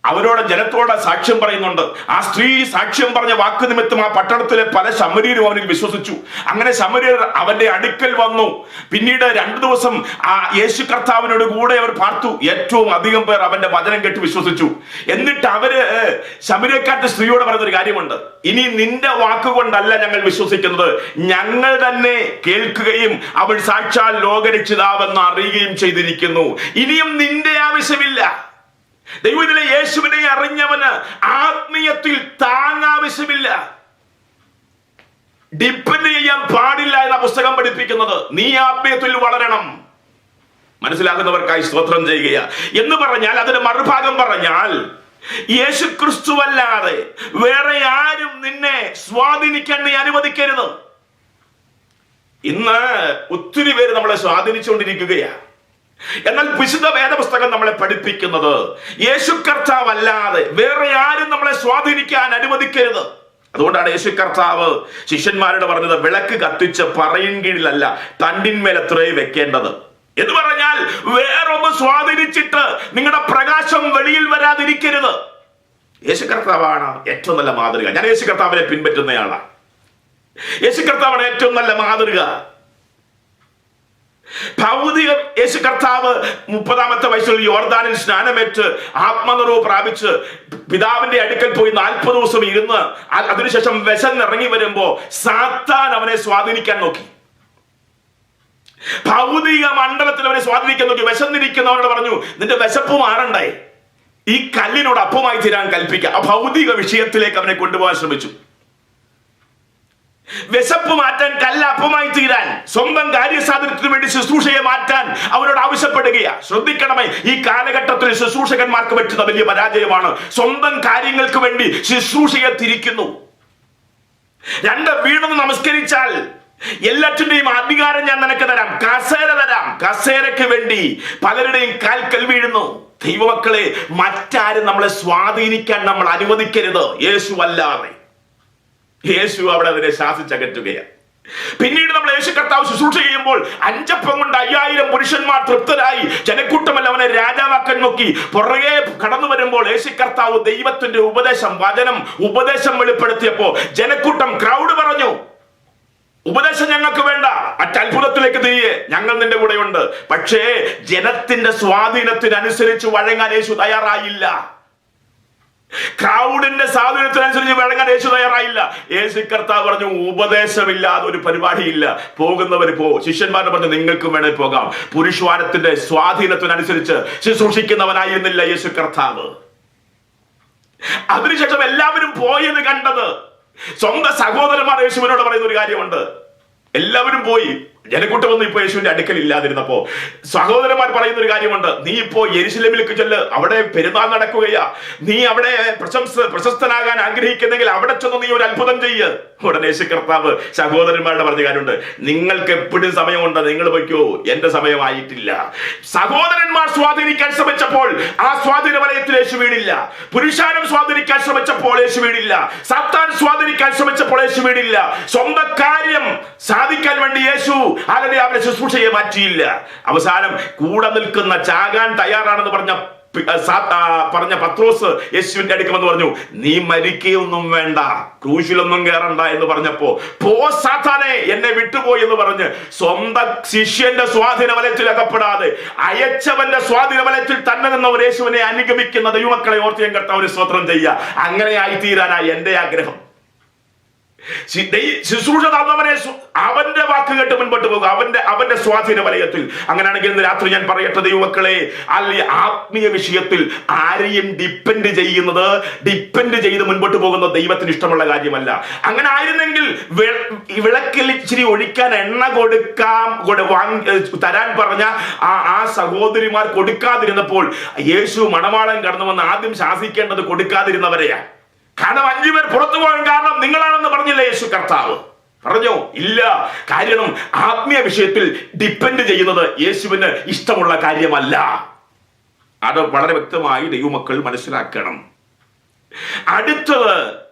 അവരോട് ജനത്തോട് സാക്ഷ്യം പറയുന്നുണ്ട്. ആ സ്ത്രീ സാക്ഷ്യം പറഞ്ഞ വാക്ക് നിമിത്തം ആ പട്ടണത്തിലെ പല ശമര്യരും അവനിൽ വിശ്വസിച്ചു. അങ്ങനെ ശമര്യർ അവന്റെ അടുക്കൽ വന്നു. പിന്നീട് 2 ദിവസം ആ യേശു കർത്താവിനോട് കൂടെ അവർ പാർത്തു. ഏറ്റവും അധികം പേർ അവന്റെ വചനം കേട്ട് വിശ്വസിച്ചു. എന്നിട്ട് അവര് ശമര്യക്കാരുടെ സ്ത്രീയോട് പറഞ്ഞൊരു കാര്യമുണ്ട്, ഇനി നിന്റെ വാക്കുകൊണ്ടല്ല ഞങ്ങൾ വിശ്വസിക്കുന്നത്, ഞങ്ങൾ തന്നെ കേൾക്കുകയും അവൾ സാക്ഷാൽ ലോകരക്ഷിതാവെന്ന് അറിയുകയും ചെയ്തിരിക്കുന്നു. ഇനിയും നിന്റെ ആവശ്യമില്ല. ദൈവത്തിലെ യേശുവിനെ അറിഞ്ഞവന് ആത്മീയത്തിൽ താങ്ങാവശ്യമില്ല, ഡിപ്പെൻഡ് ചെയ്യാൻ പാടില്ല എന്ന പുസ്തകം പഠിപ്പിക്കുന്നത്. നീ ആത്മീയത്തിൽ വളരണം. മനസ്സിലാക്കുന്നവർക്കായി സ്തോത്രം ചെയ്യുക എന്ന് പറഞ്ഞാൽ, അതിന്റെ മറുഭാഗം പറഞ്ഞാൽ, യേശു ക്രിസ്തുവല്ലാതെ വേറെ ആരും നിന്നെ സ്വാധീനിക്കാൻ നീ അനുവദിക്കരുത്. ഇന്ന് ഒത്തിരി പേര് നമ്മളെ സ്വാധീനിച്ചുകൊണ്ടിരിക്കുകയാണ്. എന്നാൽ വിശുദ്ധ വേദപുസ്തകം നമ്മളെ പഠിപ്പിക്കുന്നത്, യേശു കർത്താവ് അല്ലാതെ വേറെ ആരും നമ്മളെ സ്വാധീനിക്കാൻ അനുവദിക്കരുത്. അതുകൊണ്ടാണ് യേശു കർത്താവ് ശിഷ്യന്മാരോട് പറഞ്ഞത്, വിളക്ക് കത്തിച്ച് പറയിൻ കീഴിലല്ല തണ്ടിന്മേൽ അത്രേ വെക്കേണ്ടത് എന്ന് പറഞ്ഞാൽ, വേറൊന്ന് സ്വാധീനിച്ചിട്ട് നിങ്ങളുടെ പ്രകാശം വെളിയിൽ വരാതിരിക്കരുത്. യേശു കർത്താവാണ് ഏറ്റവും നല്ല മാതൃക. ഞാൻ യേശു കർത്താവിനെ പിൻപറ്റുന്നയാളാണ്. യേശു കർത്താവാണ് ഏറ്റവും നല്ല മാതൃക. ഭൗതിക യേശു കർത്താവ് 30-ാമത്തെ വയസ്സിൽ യോർദാനിൽ സ്നാനമേറ്റ് ആത്മനിറവ് പ്രാപിച്ച് പിതാവിന്റെ അടുക്കൽ പോയി 40 ദിവസം ഇരുന്ന് അതിനുശേഷം വിശന്നിറങ്ങി വരുമ്പോ സാത്താൻ അവനെ സ്വാധീനിക്കാൻ നോക്കി. ഭൗതിക മണ്ഡലത്തിൽ അവനെ സ്വാധീനിക്കാൻ നോക്കി. വിശന്നിരിക്കുന്നവനോട് പറഞ്ഞു, നിന്റെ വിശപ്പ് മാറണ്ടേ, ഈ കല്ലിനോട് അപ്പമായി തീരാൻ കൽപ്പിക്കുക. ആ ഭൗതിക വിഷയത്തിലേക്ക് അവനെ കൊണ്ടുപോകാൻ ശ്രമിച്ചു. വിശപ്പ് മാറ്റാൻ, കല്ല് അപ്പമായി തീരാൻ, സ്വന്തം കാര്യസാധനത്തിന് വേണ്ടി ശുശ്രൂഷയെ മാറ്റാൻ അവരോട് ആവശ്യപ്പെടുകയാണ്. ശ്രദ്ധിക്കണമേ, ഈ കാലഘട്ടത്തിൽ ശുശ്രൂഷകന്മാർക്ക് പറ്റുന്ന വലിയ പരാജയമാണ്. സ്വന്തം കാര്യങ്ങൾക്ക് വേണ്ടി ശുശ്രൂഷയെ തിരിക്കുന്നു. 2 വീണൊന്ന് നമസ്കരിച്ചാൽ എല്ലാറ്റിന്റെയും അധികാരം ഞാൻ നിനക്ക് തരാം, കസേര തരാം. കസേരയ്ക്ക് വേണ്ടി പലരുടെയും കാൽക്കൽ വീഴുന്നു. ദൈവമക്കളെ, മറ്റാരും നമ്മളെ സ്വാധീനിക്കാൻ നമ്മൾ അനുവദിക്കരുത്, യേശു അല്ലാതെ. യേശു അവിടെ അതിനെ ശാസിച്ചകറ്റുകയാണ്. പിന്നീട് നമ്മൾ യേശു കർത്താവ് ശുശ്രൂഷ ചെയ്യുമ്പോൾ 5 അപ്പം കൊണ്ട് 5000 പുരുഷന്മാർ തൃപ്തരായി. ജനക്കൂട്ടമല്ല അവനെ രാജാവാക്കാൻ നോക്കി. പുറകെ കടന്നു വരുമ്പോൾ യേശു കർത്താവ് ദൈവത്തിന്റെ ഉപദേശം വെളിപ്പെടുത്തിയപ്പോ ജനക്കൂട്ടം, ക്രൗഡ് പറഞ്ഞു, ഉപദേശം ഞങ്ങൾക്ക് വേണ്ട, മറ്റത്ഭുതത്തിലേക്ക് തിരികെ, ഞങ്ങൾ നിന്റെ കൂടെയുണ്ട്. പക്ഷേ ജനത്തിന്റെ സ്വാധീനത്തിനനുസരിച്ച് വഴങ്ങാൻ യേശു തയ്യാറായില്ല. ക്രൗഡിന്റെ സ്വാധീനത്തിനനുസരിച്ച് വഴങ്ങാൻ യേശു തയ്യാറായില്ല. യേശു കർത്താവ് പറഞ്ഞു, ഉപദേശമില്ലാതെ ഒരു പരിപാടിയില്ല, പോകുന്നവര് പോ. ശിഷ്യന്മാരുടെ പറഞ്ഞു, നിങ്ങൾക്കും വേണേ പോകാം. പുരുഷവാരത്തിന്റെ സ്വാധീനത്തിനനുസരിച്ച് ശുശ്രൂഷിക്കുന്നവനായിരുന്നില്ല യേശു കർത്താവ്. അതിനുശേഷം എല്ലാവരും പോയെന്ന് കണ്ടത് സ്വന്തം സഹോദരന്മാർ യേശുവിനോട് പറയുന്ന ഒരു കാര്യമുണ്ട്. എല്ലാവരും പോയി, ജനക്കൂട്ടം ഒന്നും ഇപ്പൊ യേശുവിന്റെ അടുക്കൽ ഇല്ലാതിരുന്നപ്പോ സഹോദരന്മാർ പറയുന്ന ഒരു കാര്യമുണ്ട്, നീ ഇപ്പോ യെരുശലേമിലേക്ക് ചെല്ല്, അവിടെ പെരുന്നാൾ നടക്കുകയാ, നീ അവിടെ പ്രശസ്തനാകാൻ ആഗ്രഹിക്കുന്നെങ്കിൽ അവിടെ ചെന്ന് നീ ഒരു അത്ഭുതം ചെയ്യ്. ഉടനെ യേശു കർത്താവ് സഹോദരന്മാരുടെ പറഞ്ഞ കാര്യമുണ്ട്, നിങ്ങൾക്ക് എപ്പോഴും സമയമുണ്ട്, നിങ്ങൾ പൊയ്ക്കോ, എന്റെ സമയമായിട്ടില്ല. സഹോദരന്മാർ സ്വാധീനിക്കാൻ ശ്രമിച്ചപ്പോൾ ആ സ്വാധീന വലയത്തിൽ യേശു വീണില്ല. പുരുഷാരം സ്വാധീനിക്കാൻ ശ്രമിച്ചപ്പോൾ യേശു വീണില്ല. സാത്താൻ സ്വാധീനിക്കാൻ ശ്രമിച്ചപ്പോൾ യേശു വീണില്ല. സ്വന്തം കാര്യം സാധിക്കാൻ വേണ്ടി യേശു അവരെ ശുശ്രൂഷയെ മാറ്റിയില്ല. അവസാനം കൂടെ നിൽക്കുന്ന, ചാകാൻ തയ്യാറാണെന്ന് പറഞ്ഞ പത്രോസ് യേശുവിന്റെ അടുക്കുമെന്ന് പറഞ്ഞു, നീ മരിക്കുകയൊന്നും വേണ്ട, ക്രൂശിലൊന്നും കയറണ്ട എന്ന് പറഞ്ഞപ്പോ, പോ സാത്താനെ, എന്നെ വിട്ടുപോയി എന്ന് പറഞ്ഞ് സ്വന്തം ശിഷ്യന്റെ സ്വാധീന വലയത്തിൽ അകപ്പെടാതെ അയച്ചവന്റെ സ്വാധീന വലയത്തിൽ തന്നെ നിന്നവർ യേശുവിനെ അനുഗമിക്കുന്ന ദൈവമക്കളെ ഓർത്ത് ഞാൻ കർത്താവിന് സ്തോത്രം ചെയ്യുക. അങ്ങനെ ആയിത്തീരാനായി എന്റെ ആഗ്രഹം. ശുശ്രൂഷ തന്നവനെ അവന്റെ വാക്ക് കേട്ട് മുൻപോട്ട് പോകുക, അവന്റെ സ്വാധീന വലയത്തിൽ. അങ്ങനെയാണെങ്കിൽ ഇന്ന് രാത്രി ഞാൻ പറയട്ടെ ദൈവമക്കളെ, ആത്മീയ വിഷയത്തിൽ ആരെയും ഡിപ്പെൻഡ് ചെയ്ത് മുൻപോട്ട് പോകുന്ന ദൈവത്തിന് ഇഷ്ടമുള്ള കാര്യമല്ല. അങ്ങനെ ആയിരുന്നെങ്കിൽ വിളക്കിൽ ഇച്ചിരി ഒഴിക്കാൻ എണ്ണ തരാൻ പറഞ്ഞ ആ സഹോദരിമാർ കൊടുക്കാതിരുന്നപ്പോൾ യേശു മണവാളൻ കടന്നു വന്ന് ആദ്യം ശാസിക്കേണ്ടത് കൊടുക്കാതിരുന്നവരെയാ. കാരണം 5 പേർ പുറത്തു പോകാൻ കാരണം നിങ്ങളാണെന്ന് പറഞ്ഞില്ല യേശു കർത്താവ്? പറഞ്ഞോ? ഇല്ല. കാരണം ആത്മീയ വിഷയത്തിൽ ഡിപ്പെൻഡ് ചെയ്യുന്നത് യേശുവിന് ഇഷ്ടമുള്ള കാര്യമല്ല. അത് വളരെ വ്യക്തമായി ദൈവമക്കൾ മനസ്സിലാക്കണം. അടുത്തത്,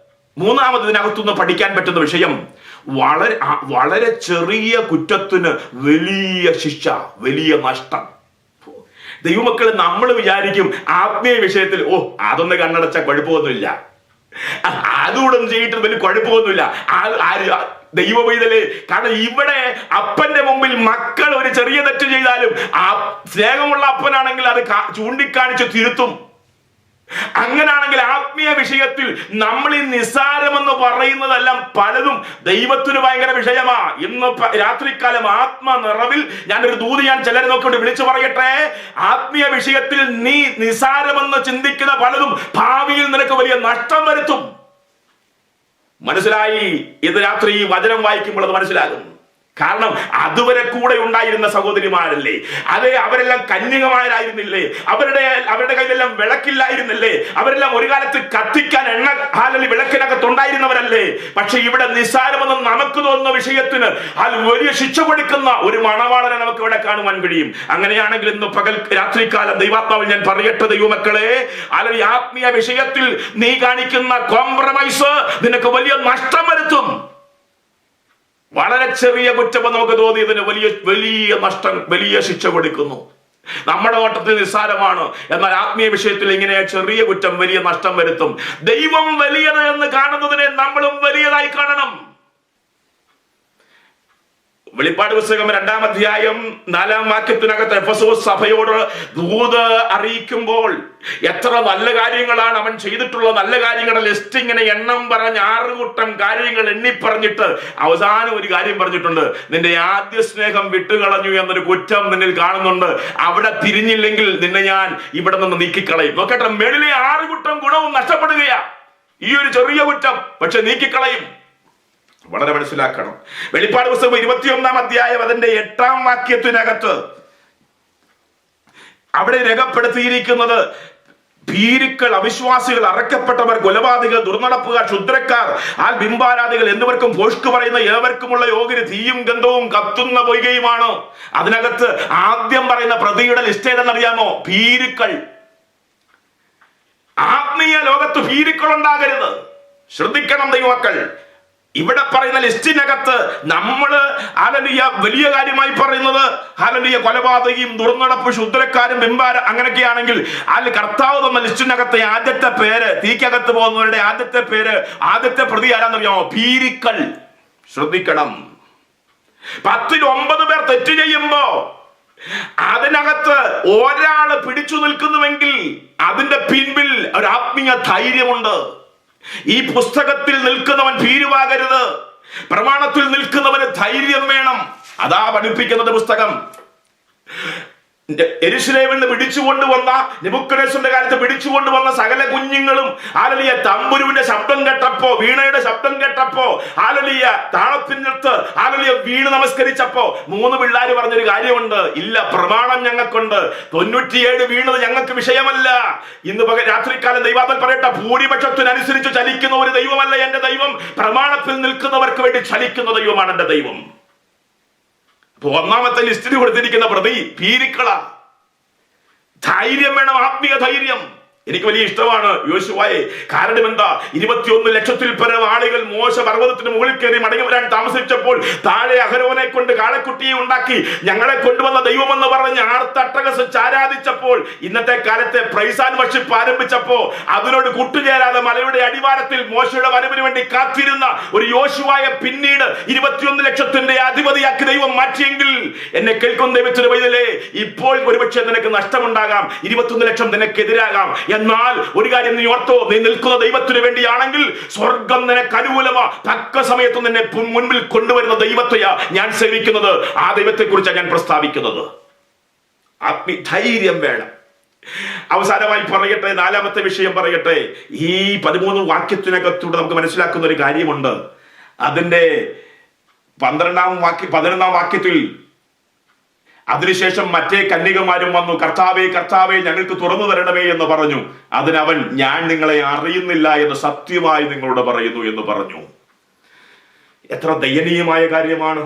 മൂന്നാമത് ഇതിനകത്തുനിന്ന് പഠിക്കാൻ പറ്റുന്ന വിഷയം, വളരെ ചെറിയ കുറ്റത്തിന് വലിയ ശിക്ഷ, വലിയ നഷ്ടം. ദൈവമക്കൾ, നമ്മൾ വിചാരിക്കും ആത്മീയ വിഷയത്തിൽ അതൊന്ന് കണ്ണടച്ച കുഴപ്പമൊന്നുമില്ല, അതുകൂടെ ചെയ്തിട്ട് വലിയ കുഴപ്പമൊന്നുമില്ല. ദൈവവൈതലേ, കാരണം ഇവിടെ അപ്പന്റെ മുമ്പിൽ മക്കൾ ഒരു ചെറിയ തെറ്റ് ചെയ്താലും ആ സ്നേഹമുള്ള അപ്പനാണെങ്കിൽ അത് ചൂണ്ടിക്കാണിച്ച് തിരുത്തും. അങ്ങനാണെങ്കിൽ ആത്മീയ വിഷയത്തിൽ നമ്മൾ ഈ നിസ്സാരമെന്ന് പറയുന്നതെല്ലാം പലതും ദൈവത്തിന് ഭയങ്കര വിഷയമാ. ഇന്ന് രാത്രികാലം ആത്മനിറവിൽ ഞാനൊരു ദൂത് ചിലരെ നോക്കിയിട്ട് വിളിച്ചു പറയട്ടെ, ആത്മീയ വിഷയത്തിൽ നീ നിസ്സാരമെന്ന് ചിന്തിക്കുന്ന പലതും ഭാവിയിൽ നിനക്ക് വലിയ നഷ്ടം വരുത്തും. മനസ്സിലായി? ഇത് രാത്രി ഈ വചനം വായിക്കുമ്പോൾ അത് മനസ്സിലാകും. കാരണം അതുവരെ കൂടെ ഉണ്ടായിരുന്ന സഹോദരിമാരല്ലേ, അതെ, അവരെല്ലാം കന്യകമാരായിരുന്നില്ലേ, അവരുടെ കയ്യിലെല്ലാം വിളക്കില്ലായിരുന്നില്ലേ, അവരെല്ലാം ഒരു കാലത്ത് കത്തിക്കാൻ എണ്ണ വിളക്കിനകത്തുണ്ടായിരുന്നവരല്ലേ. പക്ഷെ ഇവിടെ നിസ്സാരമെന്ന് നമുക്ക് തോന്നുന്ന വിഷയത്തിന് വലിയ ശിക്ഷ കൊടുക്കുന്ന ഒരു മണവാളനെ നമുക്ക് ഇവിടെ കാണുവാൻ കഴിയും. അങ്ങനെയാണെങ്കിൽ ഇന്ന് രാത്രികാലം ദൈവാത്മാവിൽ ഞാൻ പറയട്ടെ ദൈവമക്കളെ, അല്ലെങ്കിൽ ആത്മീയ വിഷയത്തിൽ നീ കാണിക്കുന്ന കോംപ്രമൈസ് നിനക്ക് വലിയ നഷ്ടം വരുത്തും. വളരെ ചെറിയ കുറ്റം നമുക്ക് തോന്നിയതിന് വലിയ നഷ്ടം, വലിയ ശിക്ഷ കൊടുക്കുന്നു. നമ്മുടെ ഓട്ടത്തിൽ നിസ്സാരമാണ്, എന്നാൽ ആത്മീയ വിഷയത്തിൽ ഇങ്ങനെ ചെറിയ കുറ്റം വലിയ നഷ്ടം വരുത്തും. ദൈവം വലിയത് എന്ന് കാണുന്നതിനെ നമ്മളും വലിയതായി കാണണം. വെളിപ്പാട് പുസ്തകം 2-ാം അധ്യായം 4-ാം വാക്യത്തിനകത്ത് എഫെസോസ് സഭയോട് ദൂത് അറിയിക്കുമ്പോൾ എത്ര നല്ല കാര്യങ്ങളാണ് അവൻ ചെയ്തിട്ടുള്ള നല്ല കാര്യങ്ങളുടെ ലിസ്റ്റ് ഇങ്ങനെ എണ്ണം പറഞ്ഞ് 6 കൂട്ടം കാര്യങ്ങൾ എണ്ണി പറഞ്ഞിട്ട് അവസാനം ഒരു കാര്യം പറഞ്ഞിട്ടുണ്ട്, നിന്റെ ആദ്യ സ്നേഹം വിട്ടുകളഞ്ഞു എന്നൊരു കുറ്റം നിന്നിൽ കാണുന്നുണ്ട്. അവിടെ തിരിഞ്ഞില്ലെങ്കിൽ നിന്നെ ഞാൻ ഇവിടെ നിന്ന് നീക്കിക്കളയും. നോക്കട്ടെ, മേളിലെ 6 കൂട്ടം ഗുണവും നഷ്ടപ്പെടുകയാ ഈ ഒരു ചെറിയ കുറ്റം, പക്ഷെ നീക്കിക്കളയും. വളരെ മനസ്സിലാക്കണം. വെളിപ്പാട് പുസ്തകം 21-ാം അധ്യായം അതിന്റെ 8-ാം വാക്യത്തിനകത്ത് അവിടെ രേഖപ്പെടുത്തിയിരിക്കുന്നത്, ഭീരുക്കൾ, അവിശ്വാസികൾ, അറക്കപ്പെട്ടവർ, കൊലപാതകൾ, ദുർനടപ്പുകാർ, ക്ഷുദ്രക്കാർ, ബിംബാരാധികൾ എന്നിവർക്കും ഭോഷ്ക് പറയുന്ന ഏവർക്കുമുള്ള യോഗ്യന് തീയും ഗന്ധവും കത്തുന്ന പൊയ്കയുമാണ്. അതിനകത്ത് ആദ്യം പറയുന്ന പ്രതിയുടെ ലിസ്റ്റ് ഏതെന്നറിയാമോ? ഭീരുക്കൾ. ആത്മീയ ലോകത്ത് ഭീരുക്കൾ ഉണ്ടാകരുത്. ശ്രദ്ധിക്കണം ദൈവമക്കൾ. ഇവിടെ പറയുന്ന ലിസ്റ്റിനകത്ത് നമ്മള് വലിയ കാര്യമായി പറയുന്നത് കൊലപാതകയും ദുർനടപ്പ് ശുദ്രക്കാരും ബിംബാര അങ്ങനെയൊക്കെയാണെങ്കിൽ കർത്താവ് തന്ന ലിസ്റ്റിനകത്തെ ആദ്യത്തെ പേര്, തീക്കകത്ത് പോകുന്നവരുടെ ആദ്യത്തെ പ്രതി ആരാന്നറിയാമോ? ഭീരുക്കൾ. ശ്രദ്ധിക്കണം. 10-ൽ 9 പേർ തെറ്റ് ചെയ്യുമ്പോ അതിനകത്ത് ഒരാള് പിടിച്ചു നിൽക്കുന്നുവെങ്കിൽ അതിന്റെ പിൻപിൽ ഒരു ആത്മീയ ധൈര്യമുണ്ട്. ഈ പുസ്തകത്തിൽ നിൽക്കുന്നവൻ ഭീരുവാകരുത്. പ്രമാണത്തിൽ നിൽക്കുന്നവന് ധൈര്യം വേണം. അതാ പഠിപ്പിക്കുന്നത് പുസ്തകം. യെരൂശലേമിൽ നിന്ന് പിടിച്ചുകൊണ്ടുവന്ന നെബൂഖദ്നേസറിന്റെ കാലത്ത് പിടിച്ചുകൊണ്ടുവന്ന സകല കുഞ്ഞുങ്ങളും തമ്പുരുവിന്റെ ശബ്ദം കേട്ടപ്പോ, വീണയുടെ ശബ്ദം കേട്ടപ്പോ, താളത്തിനടുത്ത് വീണ് നമസ്കരിച്ചപ്പോ 3 പിള്ളേര് പറഞ്ഞൊരു കാര്യമുണ്ട്, ഇല്ല, പ്രമാണം ഞങ്ങൾക്കുണ്ട്, 97 വീണത് ഞങ്ങൾക്ക് വിഷയമല്ല. ഇന്ന് രാത്രികാലം ദൈവാത്മാവ് പറയട്ടെ, ഭൂരിപക്ഷത്തിനനുസരിച്ച് ചലിക്കുന്ന ഒരു ദൈവമല്ല എന്റെ ദൈവം, പ്രമാണത്തിൽ നിൽക്കുന്നവർക്ക് വേണ്ടി ചലിക്കുന്ന ദൈവമാണ് എന്റെ ദൈവം. 1-ാമത്തെ ലിസ്റ്റിൽ കൊടുത്തിരിക്കുന്ന പ്രതി ഭീരുക്കളാ. ധൈര്യം വേണം, ആത്മീയ ധൈര്യം. എനിക്ക് വലിയ ഇഷ്ടമാണ് യോശുവയെ. കാരണം എന്താ? 21 ലക്ഷത്തിൽ പരം ആളുകൾ മോശ പർവ്വതത്തിന് മുകളിൽ കയറി മടങ്ങി വരാൻ താമസിച്ചപ്പോൾ താഴെ അഹരോനെ കൊണ്ട് കാളക്കുട്ടിയെ ഉണ്ടാക്കി ഞങ്ങളെ കൊണ്ടുവന്ന ദൈവമെന്ന് പറഞ്ഞ് ആർത്തട്ടഹസിച്ച് ആരാധിച്ചപ്പോൾ, ഇന്നത്തെ കാലത്തെ പ്രൈസ് ആൻഡ് വർഷിപ്പ് ആരംഭിച്ചപ്പോ അതിനോട് കൂട്ടുചേരാതെ മലയുടെ അടിവാരത്തിൽ മോശയുടെ വരവിന് വേണ്ടി കാത്തിരുന്ന ഒരു യോശുവയെ പിന്നീട് 21 ലക്ഷത്തിന്റെ അധിപതിയാക്കി ദൈവം മാറ്റിയെങ്കിൽ, എന്നെ കേൾക്കുന്ന ദൈവത്തിന്റെ പൈതലേ, ഇപ്പോൾ ഒരുപക്ഷെ നിനക്ക് നഷ്ടമുണ്ടാകാം, 21 ലക്ഷം നിനക്കെതിരാകാം. എന്നാൽ ഒരു കാര്യം നീ ഓർത്തോ, നീ നിൽക്കുന്ന ദൈവത്തിന് വേണ്ടിയാണെങ്കിൽ സ്വർഗം നിനക്ക് അനുകൂലമാ. തക്ക സമയത്ത് നിന്നെ മുൻപിൽ കൊണ്ടുവരുന്ന ദൈവത്തെയാ ഞാൻ സേവിക്കുന്നത്. ആ ദൈവത്തെ കുറിച്ചാണ് ഞാൻ പ്രസ്താവിക്കുന്നത്. ധൈര്യം വേണം. അവസാനമായി പറയട്ടെ, 4ാമത്തെ വിഷയം പറയട്ടെ. ഈ 13 വാക്യത്തിനകത്തൂടെ നമുക്ക് മനസ്സിലാക്കുന്ന ഒരു കാര്യമുണ്ട്. അതിന്റെ 11ാം വാക്യത്തിൽ അതിനുശേഷം മറ്റേ കന്യകമാരും വന്നു, കർത്താവേ കർത്താവേ ഞങ്ങൾക്ക് തുറന്നു തരണമേ എന്ന് പറഞ്ഞു. അതിനവൻ, ഞാൻ നിങ്ങളെ അറിയുന്നില്ല എന്ന് സത്യമായി നിങ്ങളോട് പറയുന്നു എന്ന് പറഞ്ഞു. എത്ര ദയനീയമായ കാര്യമാണ്.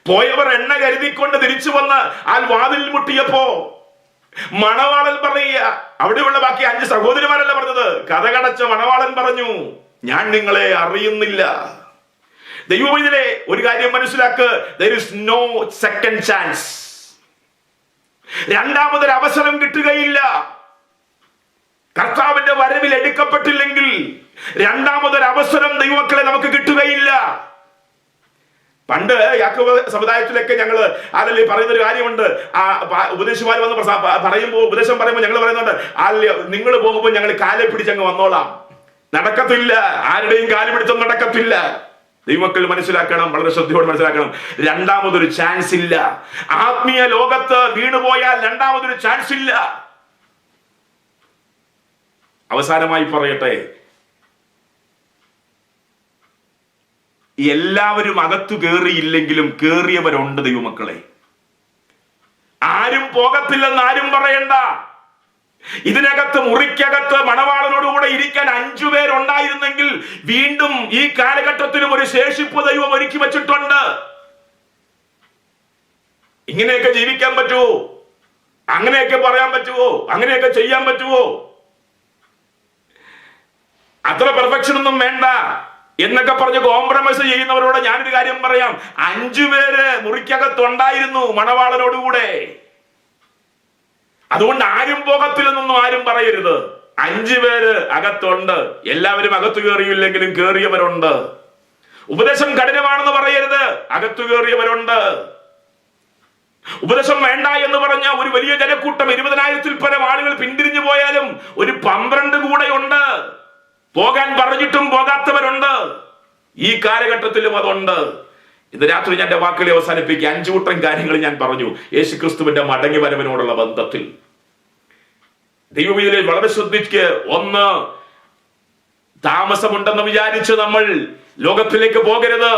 പോയവർ എണ്ണ കരുതിക്കൊണ്ട് തിരിച്ചു വന്ന് ആ വാതിൽ മുട്ടിയപ്പോ മണവാളൻ പറയുക, അവിടെയുള്ള ബാക്കി 5 സഹോദരിമാരല്ല പറഞ്ഞത്, കഥകടച്ച മണവാളൻ പറഞ്ഞു, ഞാൻ നിങ്ങളെ അറിയുന്നില്ല. ദൈവമേ, ഒരു കാര്യം മനസ്സിലാക്ക്, there is no second chance. രണ്ടാമതൊരു അവസരം കിട്ടുകയില്ല. കർത്താവിന്റെ വരവിൽ എടുക്കപ്പെട്ടില്ലെങ്കിൽ രണ്ടാമതൊരു അവസരം ദൈവമക്കളെ നമുക്ക് കിട്ടുകയില്ല. പണ്ട് യാക്കോബ് സമുദായത്തിലൊക്കെ ഞങ്ങൾ ആലല്ലേ പറയുന്നൊരു കാര്യമുണ്ട്. ആ ഉപദേശിമാർ വന്ന് ഉപദേശം പറയുമ്പോൾ ഞങ്ങൾ പറയുന്നുണ്ട്, ആലല്ലേ നിങ്ങൾ പോകുമ്പോൾ ഞങ്ങൾ കാലെ പിടിച്ചങ്ങ് വന്നോളാം. നടക്കത്തില്ല, ആരുടെയും കാല് പിടിച്ചൊന്നും നടക്കത്തില്ല. ദൈവമക്കൾ മനസ്സിലാക്കണം, വളരെ ശ്രദ്ധയോടെ മനസ്സിലാക്കണം, രണ്ടാമതൊരു ചാൻസ് ഇല്ല. ആത്മീയ ലോകത്ത് വീണുപോയാൽ രണ്ടാമതൊരു ചാൻസ് ഇല്ല. അവസാനമായി പറയട്ടെ, എല്ലാവരും അകത്തു കയറിയില്ലെങ്കിലും കേറിയവരുണ്ട് ദൈവമക്കളെ. ആരും പോകത്തില്ലെന്ന് ആരും പറയണ്ട. ഇതിനകത്ത് മുറിക്കകത്ത് മണവാളനോടുകൂടെ ഇരിക്കാൻ 5 പേരുണ്ടായിരുന്നെങ്കിൽ വീണ്ടും ഈ കാലഘട്ടത്തിലും ഒരു ശേഷിപ്പ് ദൈവം ഒരുക്കി വെച്ചിട്ടുണ്ട്. ഇങ്ങനെയൊക്കെ ജീവിക്കാൻ പറ്റുമോ? അങ്ങനെയൊക്കെ പറയാൻ പറ്റുമോ? അങ്ങനെയൊക്കെ ചെയ്യാൻ പറ്റുമോ? അത്ര പെർഫെക്ഷൻ ഒന്നും വേണ്ട എന്നൊക്കെ പറഞ്ഞ് കോംപ്രമൈസ് ചെയ്യുന്നവരോട് ഞാനൊരു കാര്യം പറയാം. 5 പേര് മുറിക്കകത്തുണ്ടായിരുന്നു മണവാളനോടുകൂടെ. അതുകൊണ്ട് ആരും പോകത്തില്ലെന്നൊന്നും ആരും പറയരുത്. 5 പേര് അകത്തുണ്ട്. എല്ലാവരും അകത്തു കയറിയില്ലെങ്കിലും കേറിയവരുണ്ട്. ഉപദേശം കഠിനമാണെന്ന് പറയരുത്, അകത്തു കയറിയവരുണ്ട്. ഉപദേശം വേണ്ട എന്ന് പറഞ്ഞ ഒരു വലിയ ജനക്കൂട്ടം 20,000-ൽ പരം ആളുകൾ പിന്തിരിഞ്ഞു പോയാലും ഒരു 12 കൂടെ ഉണ്ട്. പോകാൻ പറഞ്ഞിട്ടും പോകാത്തവരുണ്ട്. ഈ കാലഘട്ടത്തിലും അതുണ്ട്. ഇന്ന് രാത്രി ഞാൻ എന്റെ വാക്കുകളെ അവസാനിപ്പിക്കുക. 5 കൂട്ടം കാര്യങ്ങൾ ഞാൻ പറഞ്ഞു യേശുക്രിസ്തുവിന്റെ മടങ്ങി വരവിനോടുള്ള ബന്ധത്തിൽ. ദൈവവിധിയിൽ വളരെ ശ്രദ്ധിക്കുക. 1, താമസമുണ്ടെന്ന് വിചാരിച്ച് നമ്മൾ ലോകത്തിലേക്ക് പോകരുത്.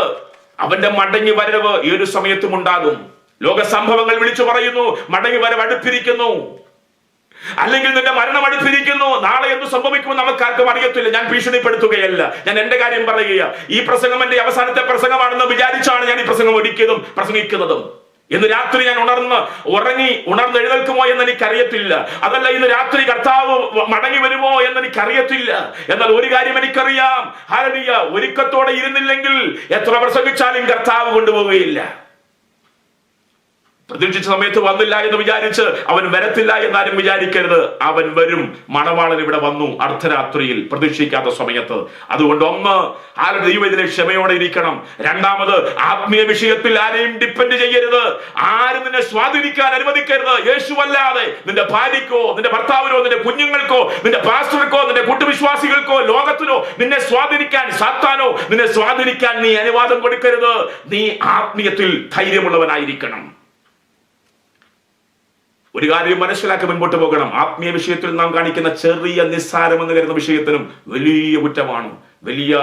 അവന്റെ മടങ്ങി വരവ് ഏതു സമയത്തും ഉണ്ടാകും. ലോക സംഭവങ്ങൾ വിളിച്ചു പറയുന്നു, മടങ്ങി വരവ് അടുത്തിരിക്കുന്നു, അല്ലെങ്കിൽ നിന്റെ മരണം അടുത്തിരിക്കുന്നു. നാളെ എന്ത് സംഭവിക്കുമെന്ന് നമുക്കാർക്കും അറിയത്തില്ല. ഞാൻ ഭീഷണിപ്പെടുത്തുകയല്ല, ഞാൻ എന്റെ കാര്യം പറയുക. ഈ പ്രസംഗം എന്റെ അവസാനത്തെ പ്രസംഗമാണെന്ന് വിചാരിച്ചാണ് ഞാൻ ഈ പ്രസംഗം ഒരുക്കിയതും പ്രസംഗിക്കുന്നതും. ഇന്ന് രാത്രി ഞാൻ ഉണർന്ന് എഴുന്നേൽക്കുമോ എന്ന് എനിക്കറിയത്തില്ല. അതല്ല, ഇന്ന് രാത്രി കർത്താവ് മടങ്ങി വരുമോ എന്ന് എനിക്കറിയത്തില്ല. എന്നാൽ ഒരു കാര്യം എനിക്കറിയാം, ഹല്ലേലൂയ, ഒരുക്കത്തോടെ ഇരുന്നില്ലെങ്കിൽ എത്ര പ്രസംഗിച്ചാലും കർത്താവ് കൊണ്ടുപോവുകയില്ല. പ്രതീക്ഷിച്ച സമയത്ത് വന്നില്ല എന്ന് വിചാരിച്ച് അവൻ വരത്തില്ല എന്നാരും വിചാരിക്കരുത്. അവൻ വരും. മണവാളൻ ഇവിടെ വന്നു അർദ്ധരാത്രിയിൽ, പ്രതീക്ഷിക്കാത്ത സമയത്ത്. അതുകൊണ്ട് 1, ആരുടെ ദൈവത്തിലെ ക്ഷമയോടെ ഇരിക്കണം. 2, ആത്മീയ വിഷയത്തിൽ ആരെയും ഡിപ്പെൻഡ് ചെയ്യരുത്. ആരും നിന്നെ സ്വാധീനിക്കാൻ അനുവദിക്കരുത്. യേശുവല്ലാതെ നിന്റെ ഭാര്യക്കോ, നിന്റെ ഭർത്താവിനോ, നിന്റെ കുഞ്ഞുങ്ങൾക്കോ, നിന്റെ പാസ്റ്റർക്കോ, നിന്റെ കൂട്ടുവിശ്വാസികൾക്കോ, ലോകത്തിനോ നിന്നെ സ്വാധീനിക്കാൻ, സാത്താനോ നിന്നെ സ്വാധീനിക്കാൻ നീ അനുവാദം കൊടുക്കരുത്. നീ ആത്മീയത്തിൽ ധൈര്യമുള്ളവനായിരിക്കണം. ഒരു കാര്യം മനസ്സിലാക്കി മുൻപോട്ട് പോകണം. ആത്മീയ വിഷയത്തിൽ നാം കാണിക്കുന്ന ചെറിയ നിസ്സാരമെന്ന് കരുതുന്ന വിഷയത്തിനും വലിയ കുറ്റമാണ്, വലിയ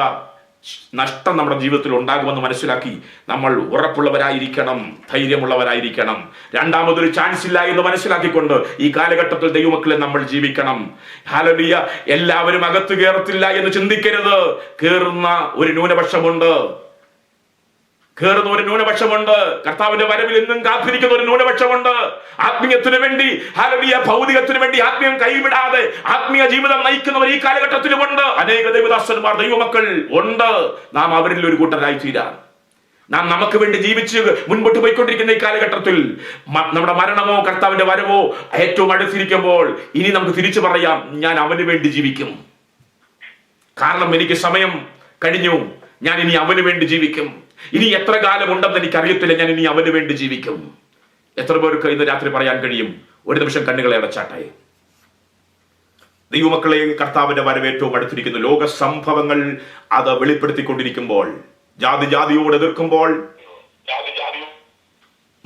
നഷ്ടം നമ്മുടെ ജീവിതത്തിൽ ഉണ്ടാകുമെന്ന് മനസ്സിലാക്കി നമ്മൾ ഉറപ്പുള്ളവരായിരിക്കണം, ധൈര്യമുള്ളവരായിരിക്കണം. രണ്ടാമതൊരു ചാൻസ് ഇല്ല എന്ന് മനസ്സിലാക്കിക്കൊണ്ട് ഈ കാലഘട്ടത്തിൽ ദൈവമക്കളെ നമ്മൾ ജീവിക്കണം. ഹല്ലേലൂയ. എല്ലാവരും അകത്ത് കയറത്തില്ല എന്ന് ചിന്തിക്കരുത്. കയറുന്ന ഒരു ന്യൂനപക്ഷമുണ്ട്. കർത്താവിന്റെ വരവിൽ ഇന്നും കാത്തിരിക്കുന്ന ഒരു ന്യൂനപക്ഷമുണ്ട്. ആത്മീയത്തിന് വേണ്ടി, ഹല്ലേലൂയ, ഭൗതികത്തിന് വേണ്ടി ആത്മീയം കൈവിടാതെ ആത്മീയ ജീവിതം നയിക്കുന്നവർ ഈ കാലഘട്ടത്തിലുമുണ്ട്. അനേക ദൈവദാസന്മാർ, ദൈവമക്കൾ ഉണ്ട്. നാം അവരിൽ ഒരു കൂട്ടരായി തീരാൻ, നാം നമുക്ക് വേണ്ടി ജീവിച്ച് മുൻപോട്ട് പോയിക്കൊണ്ടിരിക്കുന്ന ഈ കാലഘട്ടത്തിൽ നമ്മുടെ മരണമോ കർത്താവിന്റെ വരവോ ഏറ്റവും അടുത്തിരിക്കുമ്പോൾ ഇനി നമുക്ക് തിരിച്ചു പറയാം, ഞാൻ അവന് വേണ്ടി ജീവിക്കും. കാരണം എനിക്ക് സമയം കഴിഞ്ഞു. ഞാൻ ഇനി അവന് വേണ്ടി ജീവിക്കും. ഇനി എത്ര കാലം ഉണ്ടെന്ന് എനിക്കറിയത്തില്ല. ഞാൻ ഇനി അവന് വേണ്ടി ജീവിക്കും. എത്ര പേർക്ക് ഇന്ന് രാത്രി പറയാൻ കഴിയും? ഒരു നിമിഷം കണ്ണുകളെ അടച്ചാട്ടെ. ദൈവമക്കളെ, കർത്താവിന്റെ വരവ് ഏറ്റവും അടുത്തിരിക്കുന്നു. ലോക സംഭവങ്ങൾ അത് വെളിപ്പെടുത്തിക്കൊണ്ടിരിക്കുമ്പോൾ, ജാതിയോട് എതിർക്കുമ്പോൾ,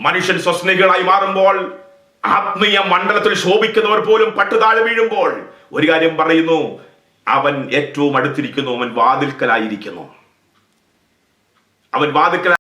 മനുഷ്യൻ സ്വസ്നേഹികളായി മാറുമ്പോൾ, ആത്മീയ മണ്ഡലത്തിൽ ശോഭിക്കുന്നവർ പോലും പട്ടുതാഴെ വീഴുമ്പോൾ, ഒരു കാര്യം പറയുന്നു, അവൻ ഏറ്റവും അടുത്തിരിക്കുന്നു. അവൻ വാതിൽക്കലായിരിക്കുന്നു. അവൻ വാതിൽക്കൽ